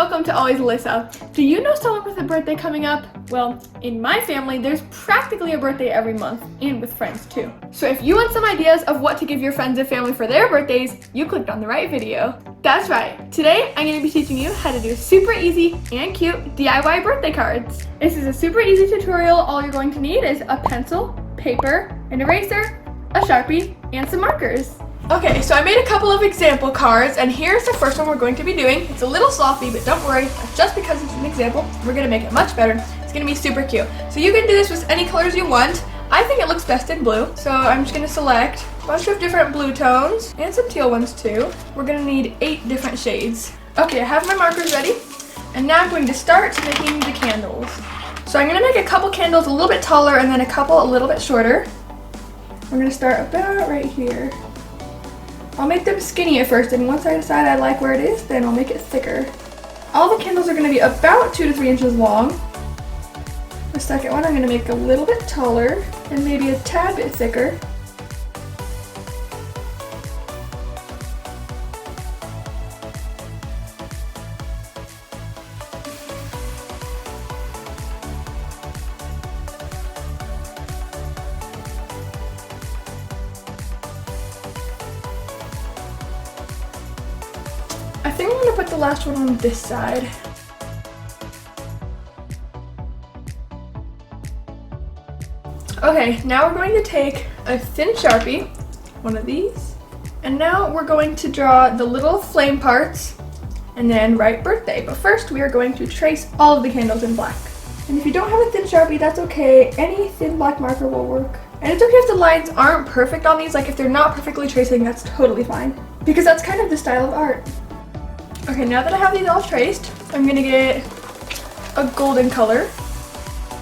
welcome to Always Alyssa. Do you know someone with a birthday coming up? Well, in my family, there's practically a birthday every month, and with friends too. So if you want some ideas of what to give your friends and family for their birthdays, you clicked on the right video. That's right, today I'm going to be teaching you how to do super easy and cute DIY birthday cards. This is a super easy tutorial. All you're going to need is a pencil, paper, an eraser, a Sharpie, and some markers. Okay, so I made a couple of example cards, and here's the first one we're going to be doing. It's a little sloppy, but don't worry, just because it's an example, we're gonna make it much better. It's gonna be super cute. So you can do this with any colors you want. I think it looks best in blue, so I'm just gonna select a bunch of different blue tones, and some teal ones too. We're gonna need 8 different shades. Okay, I have my markers ready, and now I'm going to start making the candles. So I'm gonna make a couple candles a little bit taller, and then a couple a little bit shorter. We're gonna start about right here. I'll make them skinny at first, and once I decide I like where it is, then I'll make it thicker. All the candles are going to be about 2 to 3 inches long. The second one I'm going to make a little bit taller and maybe a tad bit thicker. I think I'm going to put the last one on this side. Okay, now we're going to take a thin Sharpie, one of these, and now we're going to draw the little flame parts and then write birthday. But first we are going to trace all of the candles in black. And if you don't have a thin Sharpie, that's okay. Any thin black marker will work. And it's okay if the lines aren't perfect on these, like if they're not perfectly tracing, that's totally fine. Because that's kind of the style of art. Okay, now that I have these all traced, I'm gonna get a golden color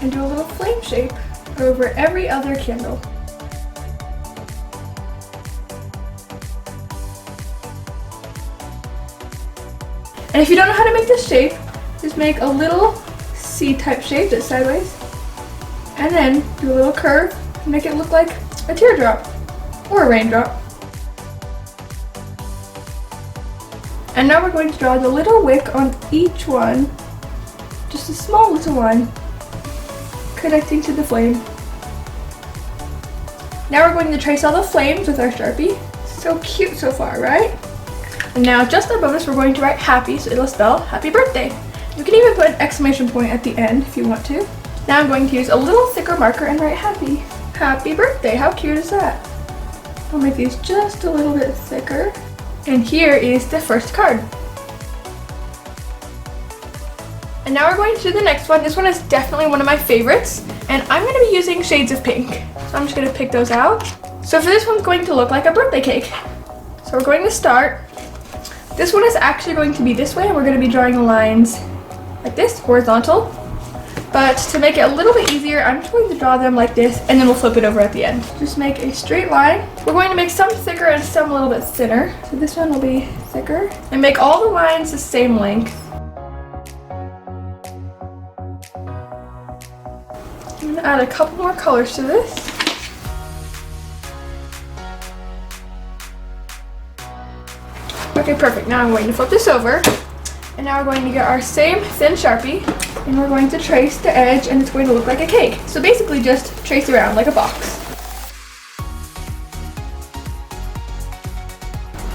and do a little flame shape over every other candle. And if you don't know how to make this shape, just make a little C-type shape that's sideways, and then do a little curve and make it look like a teardrop or a raindrop. And now we're going to draw the little wick on each one, just a small little one, connecting to the flame. Now we're going to trace all the flames with our Sharpie. So cute so far, right? And now just a bonus, we're going to write happy, so it'll spell happy birthday. You can even put an exclamation point at the end if you want to. Now I'm going to use a little thicker marker and write happy. Happy birthday, how cute is that? I'll make these just a little bit thicker. And here is the first card. And now we're going to do the next one. This one is definitely one of my favorites, and I'm going to be using shades of pink. So I'm just going to pick those out. So for this one's going to look like a birthday cake. So we're going to start. This one is actually going to be this way, and we're going to be drawing lines like this, horizontal. But to make it a little bit easier, I'm just going to draw them like this, and then we'll flip it over at the end. Just make a straight line. We're going to make some thicker and some a little bit thinner. So this one will be thicker. And make all the lines the same length. I'm going to add a couple more colors to this. Okay, perfect. Now I'm going to flip this over. And now we're going to get our same thin Sharpie, and we're going to trace the edge, and it's going to look like a cake. So basically just trace around like a box.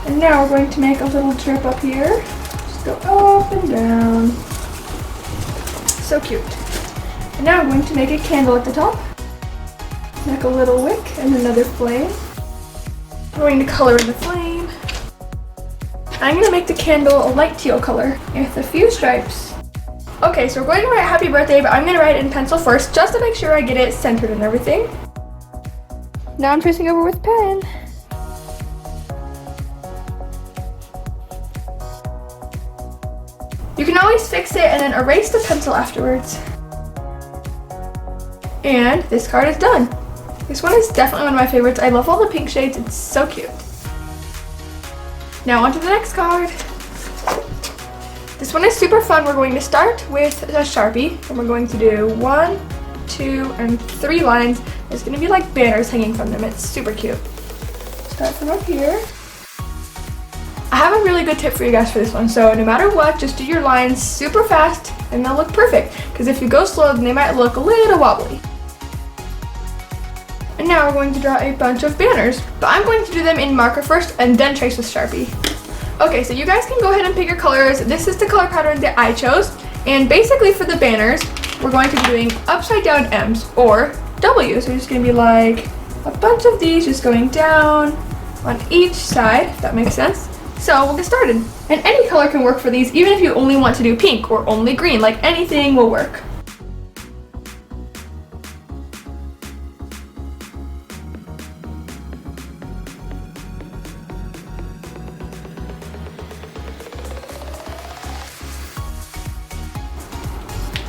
And now we're going to make a little drip up here. Just go up and down. So cute. And now I'm going to make a candle at the top. Make a little wick and another flame. I'm going to color in the flame. I'm going to make the candle a light teal color with a few stripes. Okay, so we're going to write happy birthday, but I'm going to write it in pencil first just to make sure I get it centered and everything. Now I'm tracing over with pen. You can always fix it and then erase the pencil afterwards. And this card is done. This one is definitely one of my favorites. I love all the pink shades, it's so cute. Now on to the next card. This one is super fun. We're going to start with a Sharpie, and we're going to do 1, 2, and 3 lines. There's going to be like banners hanging from them. It's super cute. Start from up here. I have a really good tip for you guys for this one. So no matter what, just do your lines super fast and they'll look perfect. Because if you go slow, then they might look a little wobbly. And now we're going to draw a bunch of banners. But I'm going to do them in marker first and then trace with Sharpie. Okay, so you guys can go ahead and pick your colors. This is the color pattern that I chose. And basically for the banners, we're going to be doing upside down M's or W's. So it's going to be like a bunch of these just going down on each side, if that makes sense. So we'll get started. And any color can work for these, even if you only want to do pink or only green, like anything will work.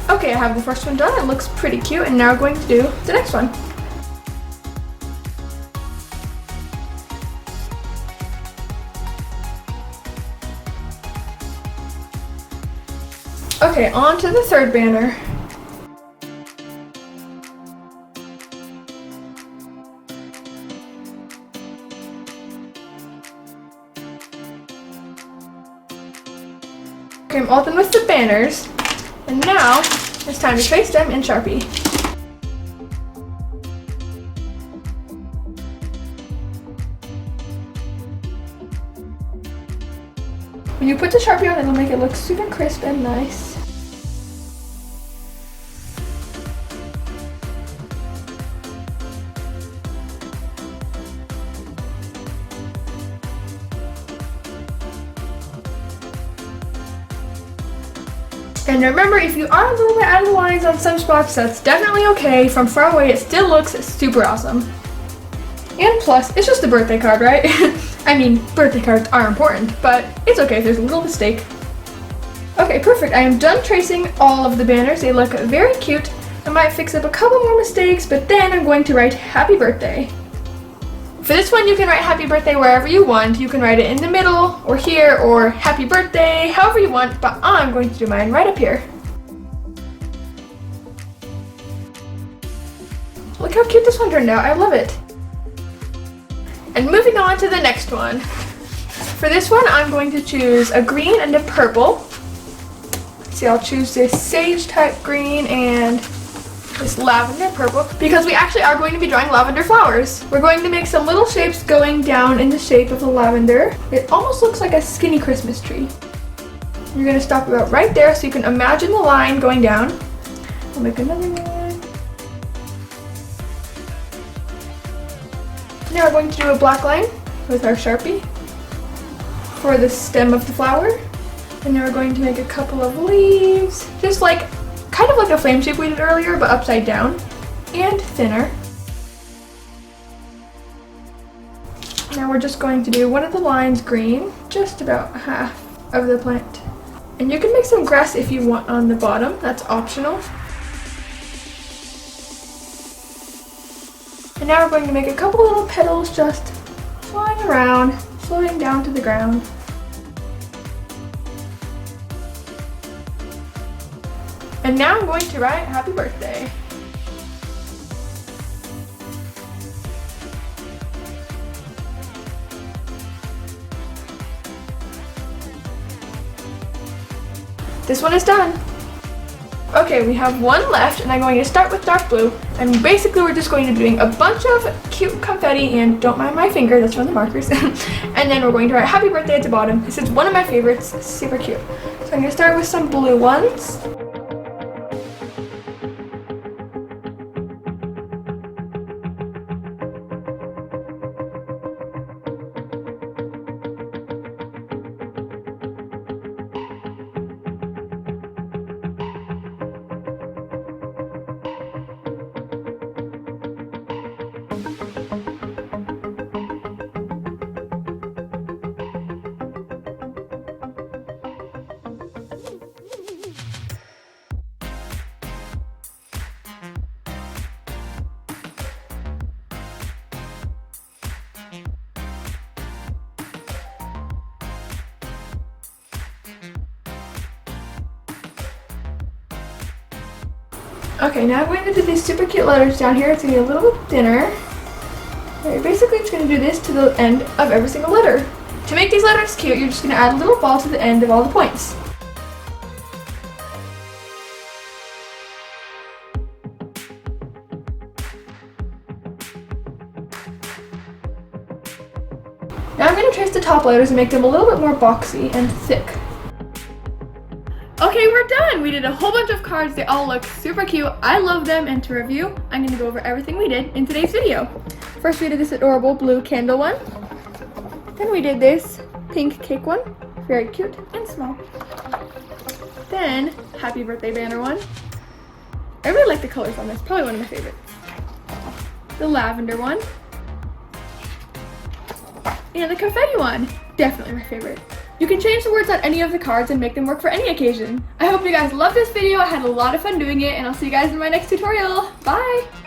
Okay, I have the first one done. It looks pretty cute, and now we're going to do the next one. Okay, on to the third banner. Okay, I'm all done with the banners, and now it's time to trace them in Sharpie. When you put the Sharpie on, it'll make it look super crisp and nice. And remember, if you are a little bit out of the lines on some spots, that's definitely okay. From far away, it still looks super awesome. And plus, it's just a birthday card, right? I mean, birthday cards are important, but it's okay if there's a little mistake. Okay, perfect. I am done tracing all of the banners. They look very cute. I might fix up a couple more mistakes, but then I'm going to write happy birthday. For this one, you can write happy birthday wherever you want. You can write it in the middle, or here, or happy birthday, however you want, but I'm going to do mine right up here. Look how cute this one turned out. I love it. And moving on to the next one. For this one, I'm going to choose a green and a purple. See, I'll choose this sage type green and this lavender purple because we actually are going to be drawing lavender flowers. We're going to make some little shapes going down in the shape of the lavender. It almost looks like a skinny Christmas tree. You're going to stop about right there so you can imagine the line going down. We'll make another one. Now we're going to do a black line with our Sharpie for the stem of the flower. And now we're going to make a couple of leaves, just like kind of like a flame shape we did earlier, but upside down and thinner. Now we're just going to do one of the lines green, just about half of the plant. And you can make some grass if you want on the bottom, that's optional. And now we're going to make a couple little petals just flying around, floating down to the ground. And now I'm going to write happy birthday. This one is done. Okay, we have one left, and I'm going to start with dark blue. And basically we're just going to be doing a bunch of cute confetti, and don't mind my finger, that's from the markers. And then we're going to write happy birthday at the bottom. This is one of my favorites, it's super cute. So I'm going to start with some blue ones. Okay, now I'm going to do these super cute letters down here. It's going to be a little bit thinner. Okay, basically, it's going to do this to the end of every single letter. To make these letters cute, you're just going to add a little ball to the end of all the points. Now I'm going to trace the top letters and make them a little bit more boxy and thick. Okay, we're done! We did a whole bunch of cards. They all look super cute. I love them, and to review, I'm going to go over everything we did in today's video. First, we did this adorable blue candle one. Then we did this pink cake one. Very cute and small. Then, happy birthday banner one. I really like the colors on this. Probably one of my favorites. The lavender one. And the confetti one. Definitely my favorite. You can change the words on any of the cards and make them work for any occasion. I hope you guys loved this video. I had a lot of fun doing it, and I'll see you guys in my next tutorial. Bye!